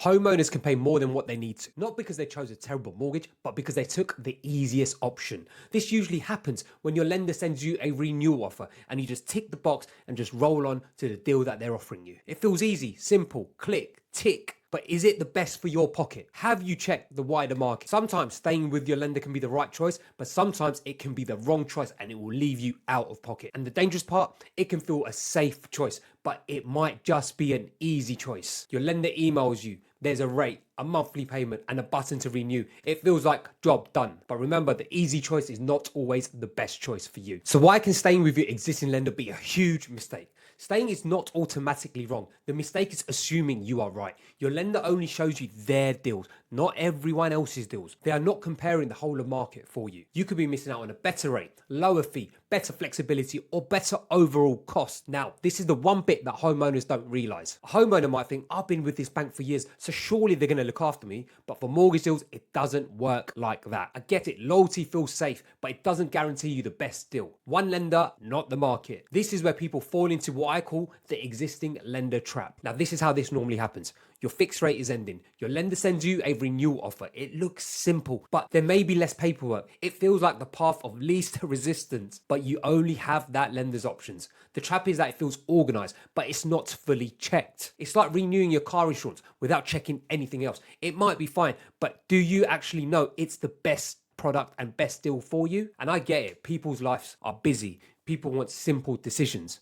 Homeowners can pay more than what they need to, not because they chose a terrible mortgage, but because they took the easiest option. This usually happens when your lender sends you a renewal offer and you just tick the box and just roll on to the deal that they're offering you. It feels easy, simple, click, tick. But is it the best for your pocket? Have you checked the wider market? Sometimes staying with your lender can be the right choice, but sometimes it can be the wrong choice and it will leave you out of pocket. And the dangerous part, it can feel a safe choice, but it might just be an easy choice. Your lender emails you, there's a rate, a monthly payment, and a button to renew. It feels like job done. But remember, the easy choice is not always the best choice for you. So why can staying with your existing lender be a huge mistake? Staying is not automatically wrong. The mistake is assuming you are right. Your lender only shows you their deals, not everyone else's deals. They are not comparing the whole of market for you. You could be missing out on a better rate, lower fee, better flexibility, or better overall cost. Now, this is the one bit that homeowners don't realize. A homeowner might think, I've been with this bank for years, so surely they're gonna look after me. But for mortgage deals, it doesn't work like that. I get it, loyalty feels safe, but it doesn't guarantee you the best deal. One lender, not the market. This is where people fall into what I call the existing lender trap. Now, this is how this normally happens. Your fixed rate is ending. Your lender sends you a renewal offer. It looks simple, but there may be less paperwork. It feels like the path of least resistance, but you only have that lender's options. The trap is that it feels organized, but it's not fully checked. It's like renewing your car insurance without checking anything else. It might be fine, but do you actually know it's the best product and best deal for you? And I get it. People's lives are busy. People want simple decisions.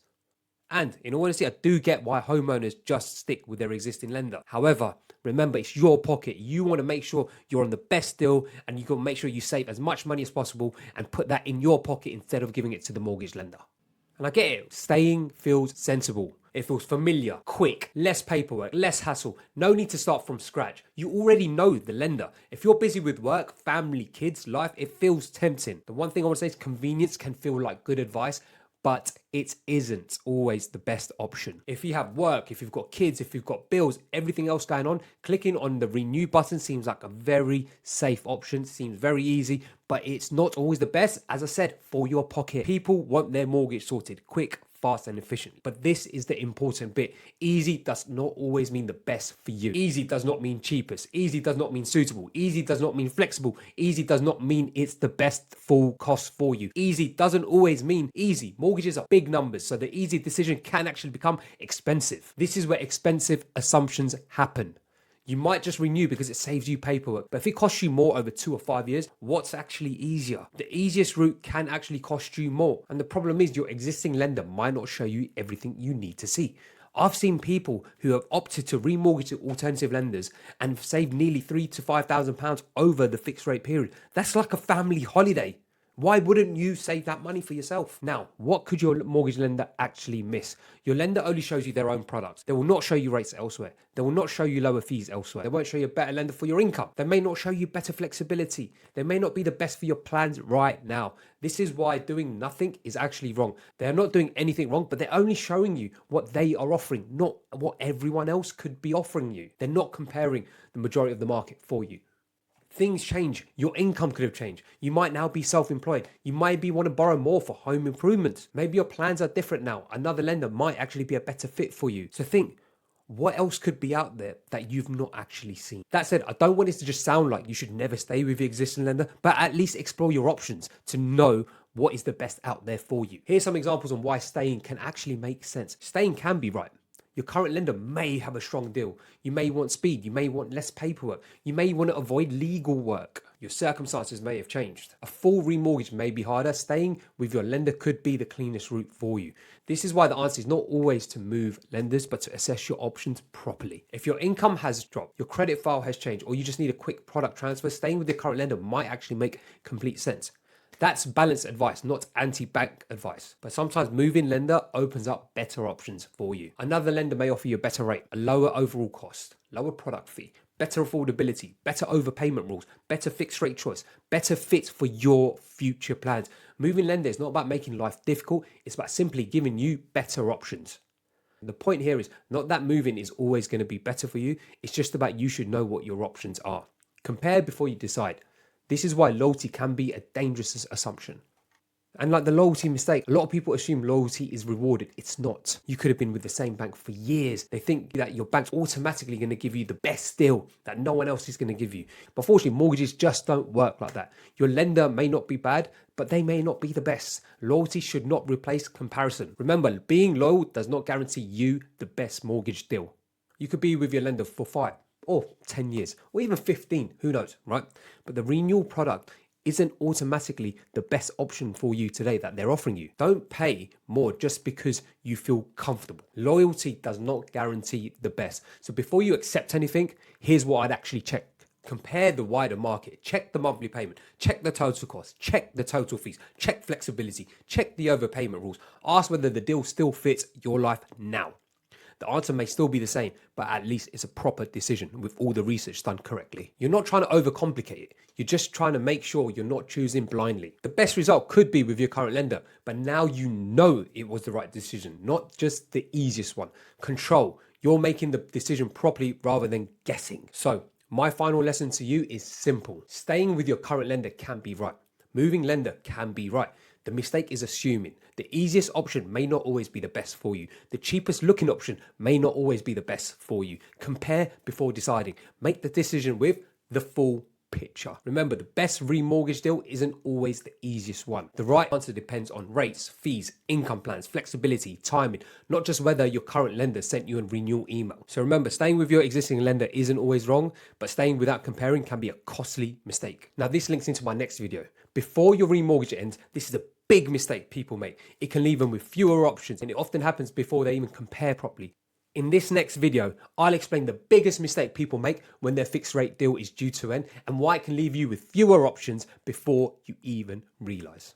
And in all honesty, I do get why homeowners just stick with their existing lender. However, remember, it's your pocket. You want to make sure you're on the best deal and you can make sure you save as much money as possible and put that in your pocket instead of giving it to the mortgage lender. And I get it. Staying feels sensible. It feels familiar, quick, less paperwork, less hassle. No need to start from scratch. You already know the lender. If you're busy with work, family, kids, life, it feels tempting. The one thing I want to say is convenience can feel like good advice, but it isn't always the best option. If you have work, if you've got kids, if you've got bills, everything else going on, clicking on the renew button seems like a very safe option, seems very easy, but it's not always the best, as I said, for your pocket. People want their mortgage sorted quick, fast and efficient. But this is the important bit. Easy does not always mean the best for you. Easy does not mean cheapest. Easy does not mean suitable. Easy does not mean flexible. Easy does not mean it's the best full cost for you. Easy doesn't always mean easy. Mortgages are big numbers, so the easy decision can actually become expensive. This is where expensive assumptions happen. You might just renew because it saves you paperwork. But if it costs you more over 2 or 5 years, what's actually easier? The easiest route can actually cost you more. And the problem is your existing lender might not show you everything you need to see. I've seen people who have opted to remortgage to alternative lenders and saved nearly £3,000 to £5,000 over the fixed rate period. That's like a family holiday. Why wouldn't you save that money for yourself? Now, what could your mortgage lender actually miss? Your lender only shows you their own products. They will not show you rates elsewhere. They will not show you lower fees elsewhere. They won't show you a better lender for your income. They may not show you better flexibility. They may not be the best for your plans right now. This is why doing nothing is actually wrong. They're not doing anything wrong, but they're only showing you what they are offering, not what everyone else could be offering you. They're not comparing the majority of the market for you. Things change. Your income could have changed. You might now be self-employed. You might want to borrow more for home improvements. Maybe your plans are different now. Another lender might actually be a better fit for you. So think, what else could be out there that you've not actually seen? That said, I don't want this to just sound like you should never stay with your existing lender, but at least explore your options to know what is the best out there for you. Here's some examples on why staying can actually make sense. Staying can be right. Your current lender may have a strong deal. You may want speed. You may want less paperwork. You may want to avoid legal work. Your circumstances may have changed. A full remortgage may be harder. Staying with your lender could be the cleanest route for you. This is why the answer is not always to move lenders, but to assess your options properly. If your income has dropped, your credit file has changed, or you just need a quick product transfer, staying with your current lender might actually make complete sense. That's balanced advice, not anti-bank advice. But sometimes moving lender opens up better options for you. Another lender may offer you a better rate, a lower overall cost, lower product fee, better affordability, better overpayment rules, better fixed rate choice, better fit for your future plans. Moving lender is not about making life difficult. It's about simply giving you better options. The point here is not that moving is always going to be better for you. It's just about you should know what your options are. Compare before you decide. This is why loyalty can be a dangerous assumption. And like the loyalty mistake, a lot of people assume loyalty is rewarded. It's not. You could have been with the same bank for years. They think that your bank's automatically going to give you the best deal that no one else is going to give you. But fortunately, mortgages just don't work like that. Your lender may not be bad, but they may not be the best. Loyalty should not replace comparison. Remember, being loyal does not guarantee you the best mortgage deal. You could be with your lender for 5 or 10 years or even 15, who knows, right? But the renewal product isn't automatically the best option for you today that they're offering you. Don't pay more just because you feel comfortable. Loyalty does not guarantee the best. So before you accept anything, here's what I'd actually check. Compare the wider market, check the monthly payment, check the total cost, check the total fees, check flexibility, check the overpayment rules. Ask whether the deal still fits your life now. The answer may still be the same, but at least it's a proper decision with all the research done correctly. You're not trying to overcomplicate it. You're just trying to make sure you're not choosing blindly. The best result could be with your current lender, but now you know it was the right decision, not just the easiest one. Control. You're making the decision properly rather than guessing. So, my final lesson to you is simple. Staying with your current lender can be right. Moving lender can be right. The mistake is assuming. The easiest option may not always be the best for you. The cheapest looking option may not always be the best for you. Compare before deciding. Make the decision with the full picture. Remember, the best remortgage deal isn't always the easiest one. The right answer depends on rates, fees, income plans, flexibility, timing, not just whether your current lender sent you a renewal email. So remember, staying with your existing lender isn't always wrong, but staying without comparing can be a costly mistake. Now, this links into my next video. Before your remortgage ends, this is a big mistake people make. It can leave them with fewer options, and it often happens before they even compare properly. In this next video, I'll explain the biggest mistake people make when their fixed rate deal is due to end and why it can leave you with fewer options before you even realize.